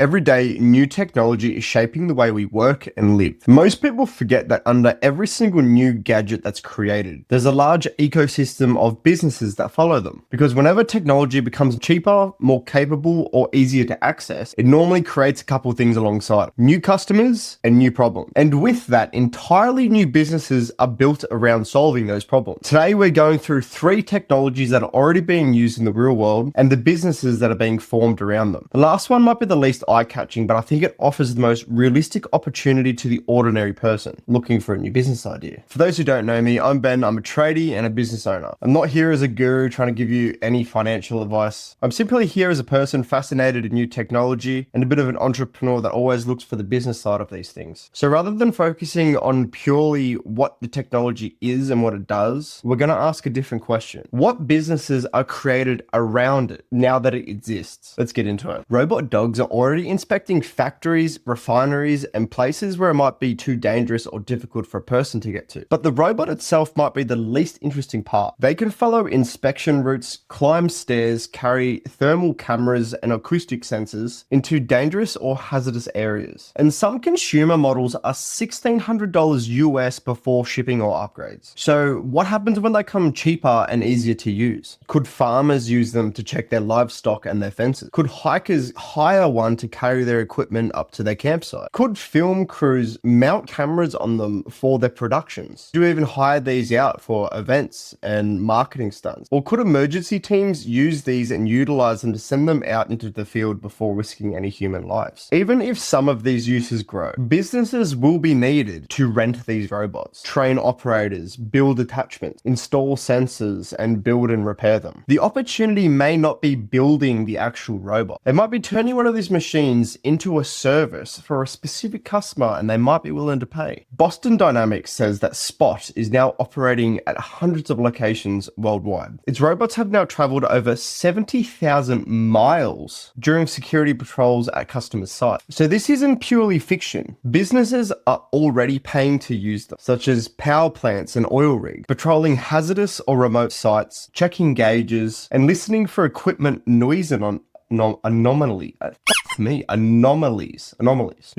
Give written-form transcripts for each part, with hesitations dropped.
Every day, new technology is shaping the way we work and live. Most people forget that under every single new gadget that's created, there's a large ecosystem of businesses that follow them. Because whenever technology becomes cheaper, more capable, or easier to access, it normally creates a couple things alongside it. New customers and new problems. And with that, entirely new businesses are built around solving those problems. Today, we're going through 3 technologies that are already being used in the real world and the businesses that are being formed around them. The last one might be the least eye-catching, but I think it offers the most realistic opportunity to the ordinary person looking for a new business idea. For those who don't know me, I'm Ben. I'm a tradie and a business owner. I'm not here as a guru trying to give you any financial advice. I'm simply here as a person fascinated in new technology and a bit of an entrepreneur that always looks for the business side of these things. So rather than focusing on purely what the technology is and what it does, we're going to ask a different question. What businesses are created around it now that it exists? Let's get into it. Robot dogs are already inspecting factories, refineries, and places where it might be too dangerous or difficult for a person to get to. But the robot itself might be the least interesting part. They can follow inspection routes, climb stairs, carry thermal cameras and acoustic sensors into dangerous or hazardous areas. And some consumer models are $1,600 US before shipping or upgrades. So what happens when they come cheaper and easier to use? Could farmers use them to check their livestock and their fences? Could hikers hire one to carry their equipment up to their campsite? Could film crews mount cameras on them for their productions? Do you even hire these out for events and marketing stunts? Or could emergency teams use these and utilize them to send them out into the field before risking any human lives? Even if some of these uses grow, businesses will be needed to rent these robots, train operators, build attachments, install sensors, and build and repair them. The opportunity may not be building the actual robot. They might be turning one of these machines into a service for a specific customer, and they might be willing to pay. Boston Dynamics says that Spot is now operating at hundreds of locations worldwide. Its robots have now traveled over 70,000 miles during security patrols at customer sites. So this isn't purely fiction. Businesses are already paying to use them, such as power plants and oil rigs, patrolling hazardous or remote sites, checking gauges, and listening for equipment noise and anomalies.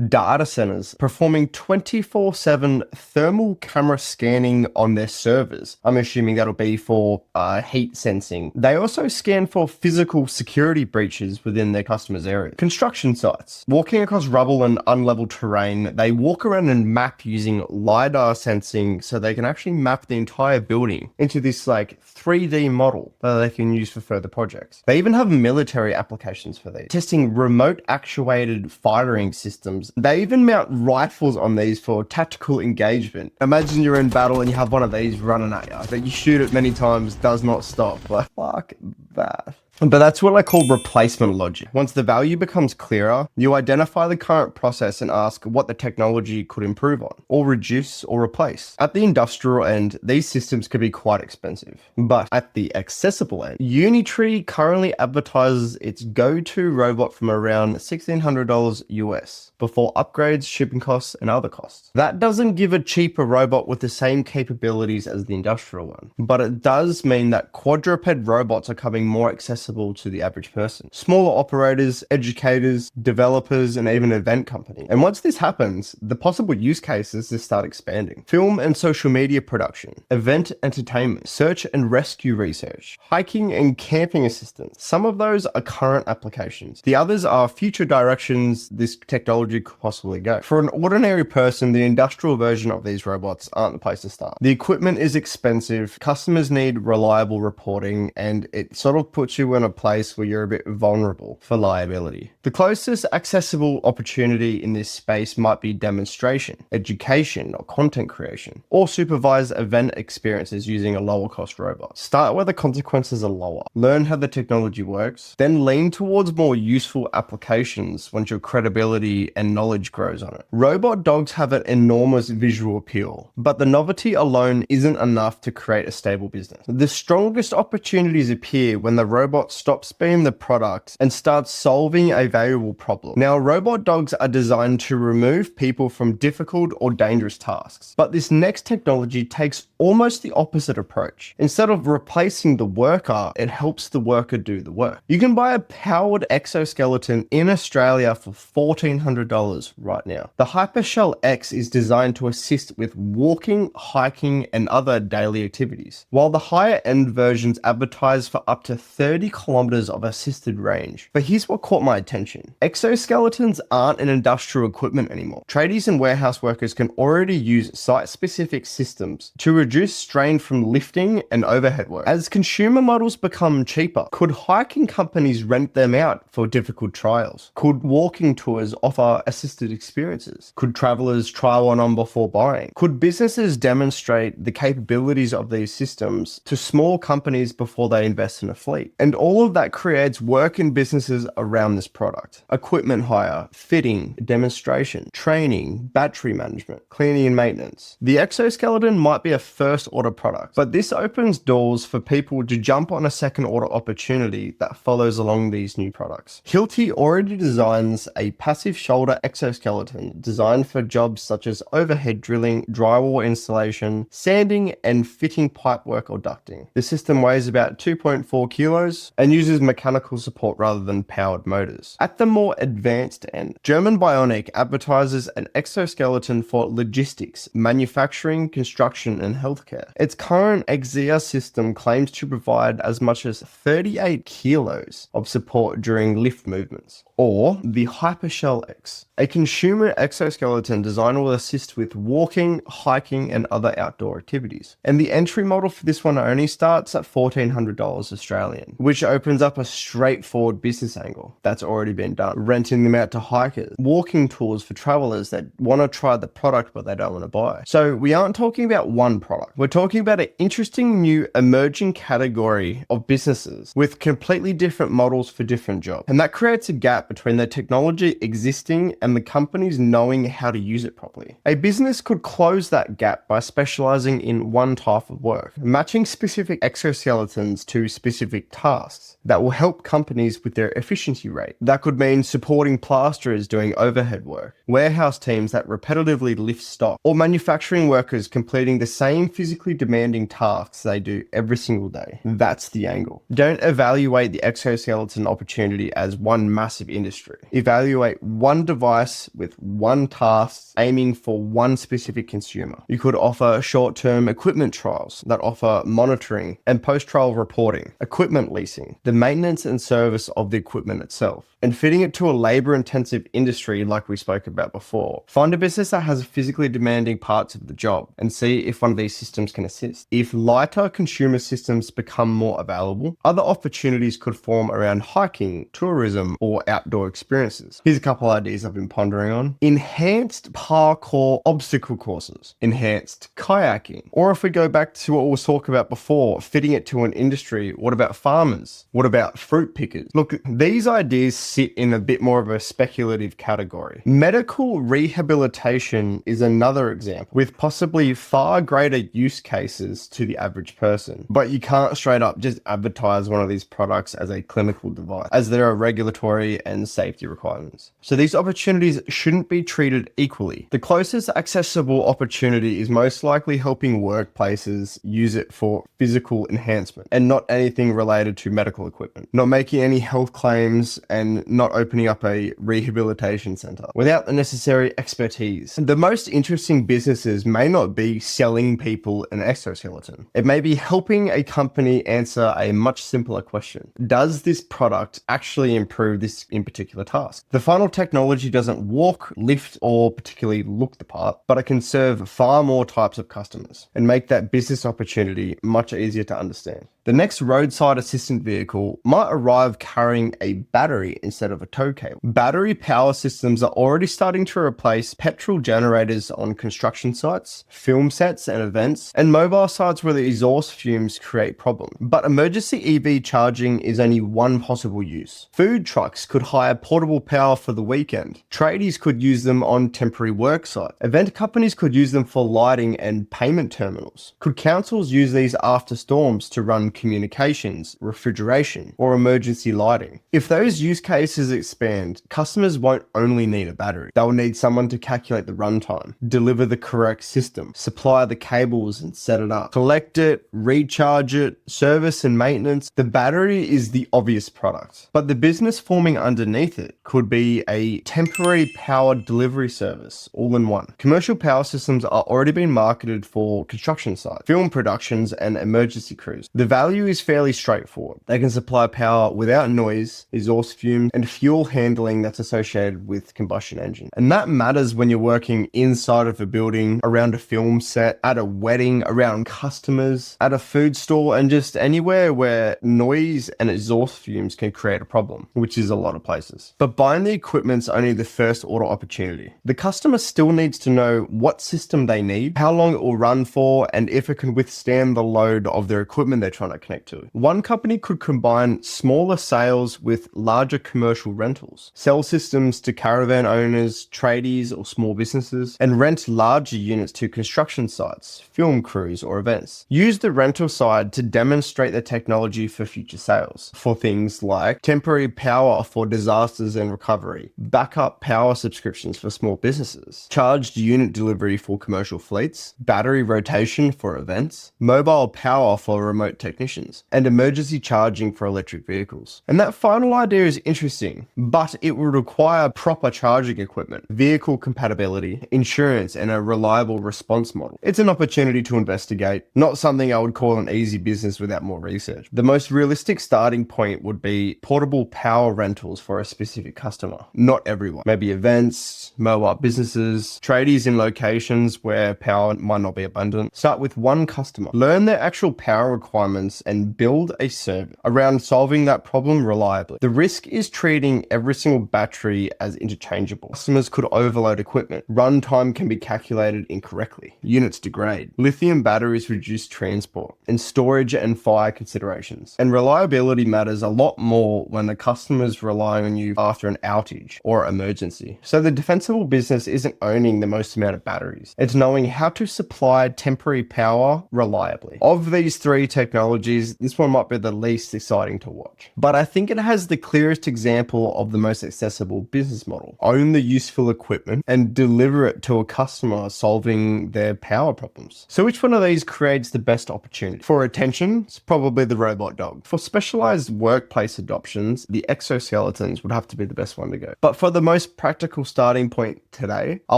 Data centers performing 24/7 thermal camera scanning on their servers. I'm assuming that'll be for heat sensing. They also scan for physical security breaches within their customers' area. Construction sites. Walking across rubble and unlevel terrain, they walk around and map using LiDAR sensing so they can actually map the entire building into this 3D model that they can use for further projects. They even have military applications for these, testing remote actuated firing systems. They even mount rifles on these for tactical engagement. Imagine you're in battle and you have one of these running at you that you shoot it many times, does not stop. Fuck that. But that's what I call replacement logic. Once the value becomes clearer, you identify the current process and ask what the technology could improve on, or reduce or replace. At the industrial end, these systems could be quite expensive. But at the accessible end, Unitree currently advertises its go-to robot from around $1,600 US, before upgrades, shipping costs, and other costs. That doesn't give a cheaper robot with the same capabilities as the industrial one, but it does mean that quadruped robots are becoming more accessible to the average person. Smaller operators, educators, developers, and even event companies. And once this happens, the possible use cases just start expanding. Film and social media production, event entertainment, search and rescue research, hiking and camping assistance. Some of those are current applications. The others are future directions this technology could possibly go. For an ordinary person, the industrial version of these robots aren't the place to start. The equipment is expensive, customers need reliable reporting, and it sort of puts you in a place where you're a bit vulnerable for liability. The closest accessible opportunity in this space might be demonstration, education, or content creation, or supervise event experiences using a lower cost robot. Start where the consequences are lower. Learn how the technology works, then lean towards more useful applications once your credibility and knowledge grows on it. Robot dogs have an enormous visual appeal, but the novelty alone isn't enough to create a stable business. The strongest opportunities appear when the robot robot stops being the product and starts solving a valuable problem. Now, robot dogs are designed to remove people from difficult or dangerous tasks, but this next technology takes almost the opposite approach. Instead of replacing the worker, it helps the worker do the work. You can buy a powered exoskeleton in Australia for $1,400 right now. The Hypershell X is designed to assist with walking, hiking, and other daily activities, while the higher end versions advertise for up to 30 kilometers of assisted range. But here's what caught my attention. Exoskeletons aren't an industrial equipment anymore. Tradies and warehouse workers can already use site-specific systems to reduce strain from lifting and overhead work. As consumer models become cheaper, could hiking companies rent them out for difficult trials? Could walking tours offer assisted experiences? Could travelers try one on before buying? Could businesses demonstrate the capabilities of these systems to small companies before they invest in a fleet? And all of that creates work in businesses around this product. Equipment hire, fitting, demonstration, training, battery management, cleaning and maintenance. The exoskeleton might be a first order product, but this opens doors for people to jump on a second order opportunity that follows along these new products. Hilti already designs a passive shoulder exoskeleton designed for jobs such as overhead drilling, drywall installation, sanding, and fitting pipework or ducting. The system weighs about 2.4 kilos and uses mechanical support rather than powered motors. At the more advanced end, German Bionic advertises an exoskeleton for logistics, manufacturing, construction, and healthcare. Its current Exia system claims to provide as much as 38 kilos of support during lift movements. Or the Hypershell X, a consumer exoskeleton designed will assist with walking, hiking, and other outdoor activities. And the entry model for this one only starts at $1,400 Australian, which opens up a straightforward business angle that's already been done. Renting them out to hikers, walking tours for travelers that want to try the product but they don't want to buy. So we aren't talking about one product. We're talking about an interesting new emerging category of businesses with completely different models for different jobs. And that creates a gap between the technology existing and the companies knowing how to use it properly. A business could close that gap by specializing in one type of work, matching specific exoskeletons to specific tasks that will help companies with their efficiency rate. That could mean supporting plasterers doing overhead work, warehouse teams that repetitively lift stock, or manufacturing workers completing the same physically demanding tasks they do every single day. That's the angle. Don't evaluate the exoskeleton opportunity as one massive industry. Evaluate one device with one task aiming for one specific consumer. You could offer short-term equipment trials that offer monitoring and post-trial reporting, equipment leasing, the maintenance and service of the equipment itself, and fitting it to a labor-intensive industry like we spoke about before. Find a business that has physically demanding parts of the job and see if one of these systems can assist. If lighter consumer systems become more available, other opportunities could form around hiking, tourism, or outdoor experiences. Here's a couple ideas I've been pondering on. Enhanced parkour obstacle courses, enhanced kayaking, or if we go back to what we was talking about before, fitting it to an industry, what about farmers? What about fruit pickers? Look, these ideas sit in a bit more of a speculative category. Medical rehabilitation is another example, with possibly far greater use cases to the average person. But you can't straight up just advertise one of these products as a clinical device, as there are regulatory and safety requirements. So these opportunities shouldn't be treated equally. The closest accessible opportunity is most likely helping workplaces use it for physical enhancement and not anything related to medical equipment, not making any health claims and not opening up a rehabilitation center without the necessary expertise. The most interesting businesses may not be selling people an exoskeleton. It may be helping a company answer a much simpler question. Does this product actually improve this in particular task? The final technology doesn't walk, lift, or particularly look the part, but it can serve far more types of customers and make that business opportunity much easier to understand. The next roadside assistant vehicle might arrive carrying a battery instead of a tow cable. Battery power systems are already starting to replace petrol generators on construction sites, film sets and events, and mobile sites where the exhaust fumes create problems. But emergency EV charging is only one possible use. Food trucks could hire portable power for the weekend. Tradies could use them on temporary work sites. Event companies could use them for lighting and payment terminals. Could councils use these after storms to run around communications, refrigeration, or emergency lighting. If those use cases expand, customers won't only need a battery. They'll need someone to calculate the runtime, deliver the correct system, supply the cables and set it up, collect it, recharge it, service and maintenance. The battery is the obvious product, but the business forming underneath it could be a temporary power delivery service, all in one. Commercial power systems are already being marketed for construction sites, film productions, and emergency crews. The value is fairly straightforward. They can supply power without noise, exhaust fumes, and fuel handling that's associated with combustion engine. And that matters when you're working inside of a building, around a film set, at a wedding, around customers, at a food store, and just anywhere where noise and exhaust fumes can create a problem, which is a lot of places. But buying the equipment's only the first order opportunity. The customer still needs to know what system they need, how long it will run for, and if it can withstand the load of their equipment they're trying to connect to. One company could combine smaller sales with larger commercial rentals, sell systems to caravan owners, tradies, or small businesses, and rent larger units to construction sites, film crews, or events. Use the rental side to demonstrate the technology for future sales, for things like temporary power for disasters and recovery, backup power subscriptions for small businesses, charged unit delivery for commercial fleets, battery rotation for events, mobile power for remote technicians, and emergency charging for electric vehicles. And that final idea is interesting, but it would require proper charging equipment, vehicle compatibility, insurance, and a reliable response model. It's an opportunity to investigate, not something I would call an easy business without more research. The most realistic starting point would be portable power rentals for a specific customer, not everyone. Maybe events, mobile businesses, tradies in locations where power might not be abundant. Start with one customer, learn their actual power requirements, and build a service around solving that problem reliably. The risk is treating every single battery as interchangeable. Customers could overload equipment. Runtime can be calculated incorrectly. Units degrade. Lithium batteries reduce transport and storage and fire considerations. And reliability matters a lot more when the customer's relying on you after an outage or emergency. So the defensible business isn't owning the most amount of batteries. It's knowing how to supply temporary power reliably. Of these three technologies, this one might be the least exciting to watch. But I think it has the clearest example of the most accessible business model. Own the useful equipment and deliver it to a customer solving their power problems. So which one of these creates the best opportunity? For attention, it's probably the robot dog. For specialized workplace adoptions, the exoskeletons would have to be the best one to go. But for the most practical starting point today, I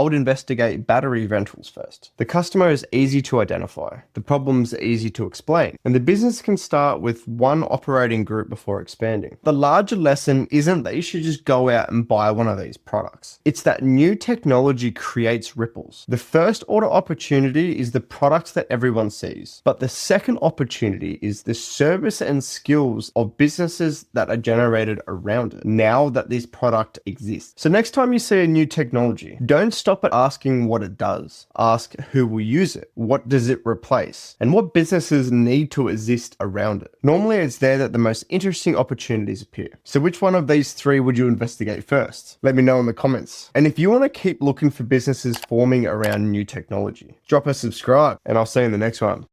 would investigate battery rentals first. The customer is easy to identify, the problems are easy to explain, and the business can start with one operating group before expanding. The larger lesson isn't that you should just go out and buy one of these products. It's that new technology creates ripples. The first order opportunity is the product that everyone sees, but the second opportunity is the service and skills of businesses that are generated around it now that this product exists. So next time you see a new technology, don't stop at asking what it does. Ask who will use it, what does it replace, and what businesses need to exist around it. Normally it's there that the most interesting opportunities appear. So which one of these three would you investigate first? Let me know in the comments. And if you want to keep looking for businesses forming around new technology, drop a subscribe and I'll see you in the next one.